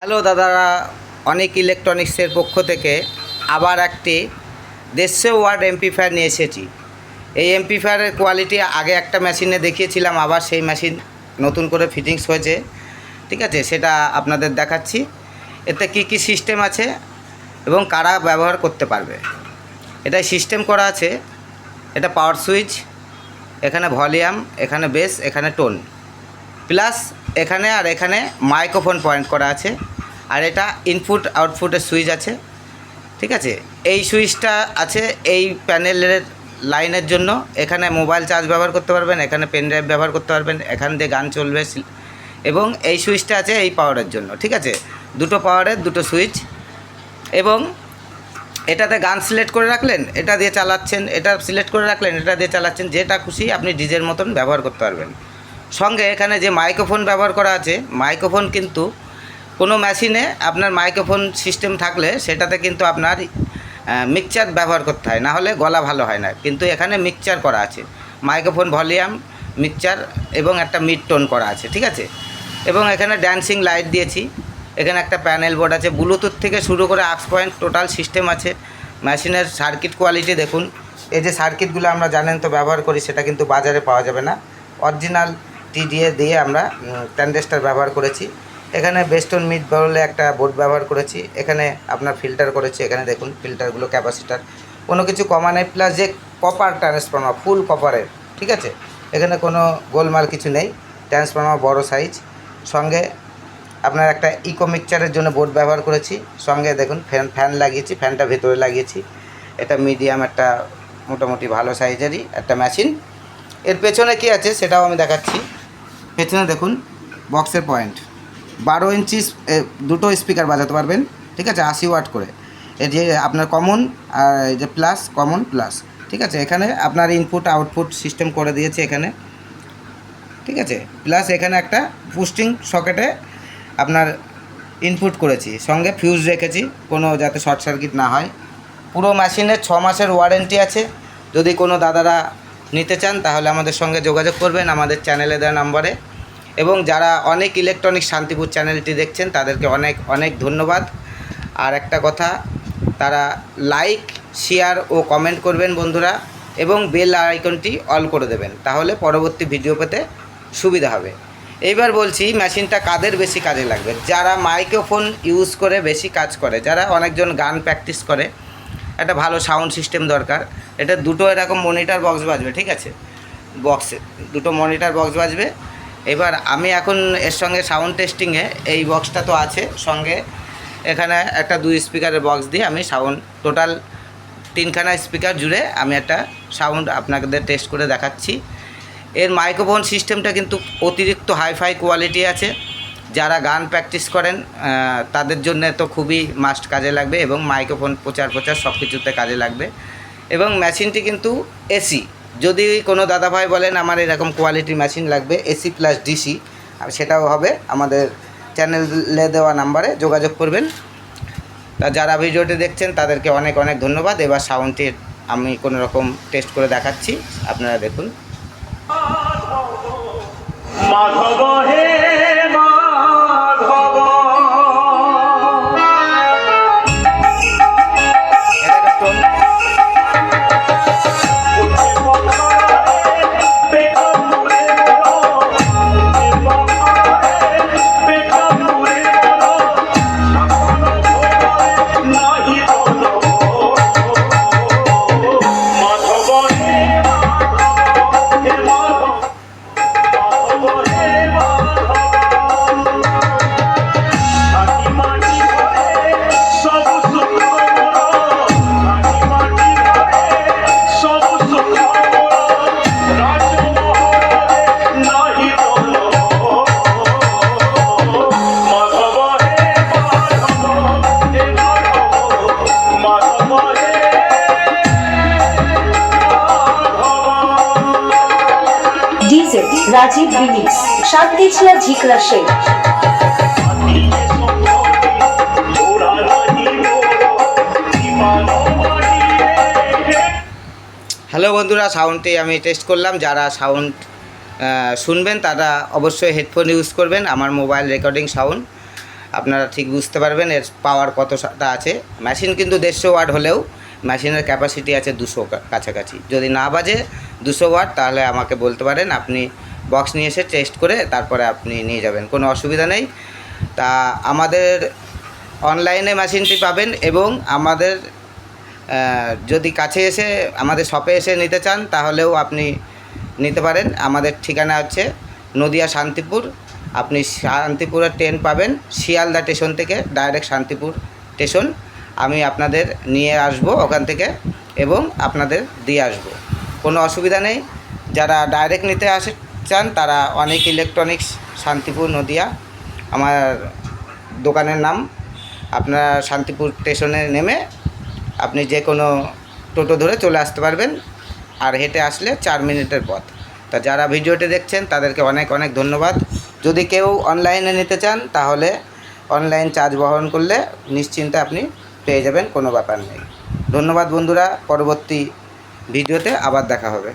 Hello দাদারা, অনেক ইলেকট্রনিক্সের পক্ষ থেকে আবার একটি 150 ওয়াট এমপ্লিফায়ার নিয়ে এসেছি। এই এমপ্লিফায়ারের কোয়ালিটি আগে একটা মেশিনে দেখিয়েছিলাম, আবার সেই মেশিন নতুন করে ফিটিংস হয়েছে। ঠিক আছে, সেটা আপনাদের দেখাচ্ছি। এতে কি কি সিস্টেম আছে এবং কারা ব্যবহার করতে পারবে। এটাই সিস্টেম করা আছে। এটা পাওয়ার সুইচ, এখানে ভলিউম, এখানে বেস, এখানে টোন, প্লাস এখানে আর এখানে মাইক্রোফোন পয়েন্ট করা আছে। আর এটা ইনপুট আউটপুটের সুইচ আছে। ঠিক আছে, এই সুইচটা আছে এই প্যানেলের লাইনের জন্য। এখানে মোবাইল চার্জ ব্যবহার করতে পারবেন, এখানে পেন ড্রাইভ ব্যবহার করতে পারবেন, এখান দিয়ে গান চলবে। এবং এই সুইচটা আছে এই পাওয়ারের জন্য। ঠিক আছে, দুটো পাওয়ারের দুটো সুইচ। এবং এটাতে গান সিলেক্ট করে রাখলেন, এটা দিয়ে চালাচ্ছেন, এটা সিলেক্ট করে রাখলেন, এটা দিয়ে চালাচ্ছেন। যেটা খুশি আপনি ডিজের মতন ব্যবহার করতে পারবেন। সঙ্গে এখানে যে মাইক্রোফোন ব্যবহার করা আছে, মাইক্রোফোন কিন্তু কোনো মেশিনে আপনার মাইক্রোফোন সিস্টেম থাকলে সেটাতে কিন্তু আপনার মিক্সচার ব্যবহার করতে হয়, না হলে গলা ভালো হয় না। কিন্তু এখানে মিক্সচার করা আছে, মাইক্রোফোন, ভলিউম, মিক্সচার এবং একটা মিড টোন করা আছে। ঠিক আছে, এবং এখানে ড্যান্সিং লাইট দিয়েছি। এখানে একটা প্যানেল বোর্ড আছে, ব্লুটুথ থেকে শুরু করে আক্স পয়েন্ট টোটাল সিস্টেম আছে। মেশিনের সার্কিট কোয়ালিটি দেখুন। এই যে সার্কিটগুলো আমরা জানেন তো ব্যবহার করি, সেটা কিন্তু বাজারে পাওয়া যাবে না। অরিজিনাল টিডিএ দিয়ে আমরা ট্রানজিস্টর ব্যবহার করেছি। এখানে বেস্টন মিড বলে একটা বোর্ড ব্যবহার করেছি। এখানে আপনার ফিল্টার করেছি, এখানে দেখুন ফিল্টারগুলো, ক্যাপাসিটার, কোনো কিছু কমা নেই। প্লাস যে কপার ট্রান্সফর্মার, ফুল কপারের। ঠিক আছে, এখানে কোনো গোলমাল কিছু নেই। ট্রান্সফর্মার বড় সাইজ। সঙ্গে আপনার একটা ইকো মিক্সচারের জন্য বোর্ড ব্যবহার করেছি। সঙ্গে দেখুন ফ্যান লাগিয়েছি, ফ্যানটা ভেতরে লাগিয়েছি। এটা মিডিয়াম একটা মোটামুটি ভালো সাইজেরই একটা মেশিন। এর পেছনে কি আছে সেটাও আমি দেখাচ্ছি। পেছনে দেখুন বক্সের পয়েন্ট, 12 ইঞ্চি দুটো স্পিকার বাজাতে পারবেন। ঠিক আছে, 80 ওয়াট করে। এই যে আপনার কমন আর এই যে প্লাস, কমন প্লাস। ঠিক আছে, এখানে আপনার ইনপুট আউটপুট সিস্টেম করে দিয়েছে এখানে। ঠিক আছে, প্লাস এখানে একটা পুস্টিং সকেটে আপনার ইনপুট করেছি। সঙ্গে ফিউজ রেখেছি, কোনো যাতে শর্ট সার্কিট না হয়। পুরো মেশিনের 6 মাসের ওয়ারেন্টি আছে। যদি কোনো দাদারা নিতে চান তাহলে আমাদের সঙ্গে যোগাযোগ করবেন আমাদের চ্যানেলে দেওয়া নাম্বারে। এবং যারা অনেক ইলেকট্রনিক শান্তিপুর চ্যানেলটি দেখছেন তাদেরকে অনেক অনেক ধন্যবাদ। আর একটা কথা, তারা লাইক, শেয়ার ও কমেন্ট করবেন বন্ধুরা, এবং বেল আইকনটি অল করে দেবেন, তাহলে পরবর্তী ভিডিও পেতে সুবিধা হবে। এইবার বলছি মেশিনটা কাদের বেশি কাজে লাগবে। যারা মাইক্রোফোন ইউজ করে বেশি কাজ করে, যারা অনেকজন গান প্র্যাকটিস করে, একটা ভালো সাউন্ড সিস্টেম দরকার। এটা দুটো এরকম মনিটর বক্স বাজবে। ঠিক আছে, বক্সে দুটো মনিটর বক্স বাজবে। এবার আমি এখন এর সঙ্গে সাউন্ড টেস্টিংয়ে এই বক্সটা তো আছে, সঙ্গে এখানে একটা 2 স্পিকারের বক্স দিয়ে আমি সাউন্ড টোটাল 3খানা স্পিকার জুড়ে আমি একটা সাউন্ড আপনাদের টেস্ট করে দেখাচ্ছি। এর মাইক্রোফোন সিস্টেমটা কিন্তু অতিরিক্ত হাইফাই কোয়ালিটি আছে। যারা গান প্র্যাকটিস করেন তাদের জন্য তো খুবই মাস্ট কাজে লাগবে, এবং মাইক্রোফোন প্রচার সব কিছুতে কাজে লাগবে। এবং মেশিনটি কিন্তু এসি। যদি কোনো দাদাভাই বলেন আমার এরকম কোয়ালিটির মেশিন লাগবে এসি প্লাস ডিসি, সেটাও হবে। আমাদের চ্যানেলে দেওয়া নাম্বারে যোগাযোগ করবেন। তা যারা ভিডিওটি দেখছেন তাদেরকে অনেক অনেক ধন্যবাদ। এবার সাউন্ডটি আমি কোনো রকম টেস্ট করে দেখাচ্ছি, আপনারা দেখুন। মাধব হে মাধব, ডিজে রাজীব রিমিক্স, শান্তিছিয়া ঝিকরা শেখ। হ্যালো বন্ধুরা, সাউন্ডটি আমি টেস্ট করলাম। যারা সাউন্ড শুনবেন তারা অবশ্যই হেডফোন ইউজ করবেন। আমার মোবাইল রেকর্ডিং সাউন্ড। আপনারা ঠিক বুঝতে পারবেন এর পাওয়ার কতটা আছে। মেশিন কিন্তু 150 ওয়াট হলেও মেশিনের ক্যাপাসিটি আছে 200 কাছাকাছি। যদি না বাজে 200 ওয়াট তাহলে আমাকে বলতে পারেন, আপনি বক্স নিয়ে এসে টেস্ট করে তারপরে আপনি নিয়ে যাবেন, কোনো অসুবিধা নেই। তা আমাদের অনলাইনে মেশিনটি পাবেন এবং আমাদের যদি কাছে এসে আমাদের শপে এসে নিতে চান তাহলেও আপনি নিতে পারেন। আমাদের ঠিকানা হচ্ছে নদিয়া শান্তিপুর। আপনি শান্তিপুরের ট্রেন পাবেন শিয়ালদা স্টেশন থেকে, ডাইরেক্ট শান্তিপুর স্টেশন। আমি আপনাদের নিয়ে আসব ওখান থেকে এবং আপনাদের দিয়ে আসব, কোনো অসুবিধা নেই। যারা ডাইরেক্ট নিতে চান তারা অনেক ইলেকট্রনিক্স, শান্তিপুর, নদিয়া আমার দোকানের নাম। আপনারা শান্তিপুর স্টেশনে নেমে আপনি যে কোনো টোটো ধরে চলে আসতে পারবেন, আর হেঁটে আসলে 4 মিনিটের পথ। তা যারা ভিডিওটি দেখছেন তাদেরকে অনেক অনেক ধন্যবাদ। যদি কেউ অনলাইনে নিতে চান তাহলে অনলাইন চার্জ বহন করলে নিশ্চিন্তে আপনি পেয়ে যাবেন, কোনো ব্যাপার নেই। ধন্যবাদ বন্ধুরা, পরবর্তী ভিডিওতে আবার দেখা হবে।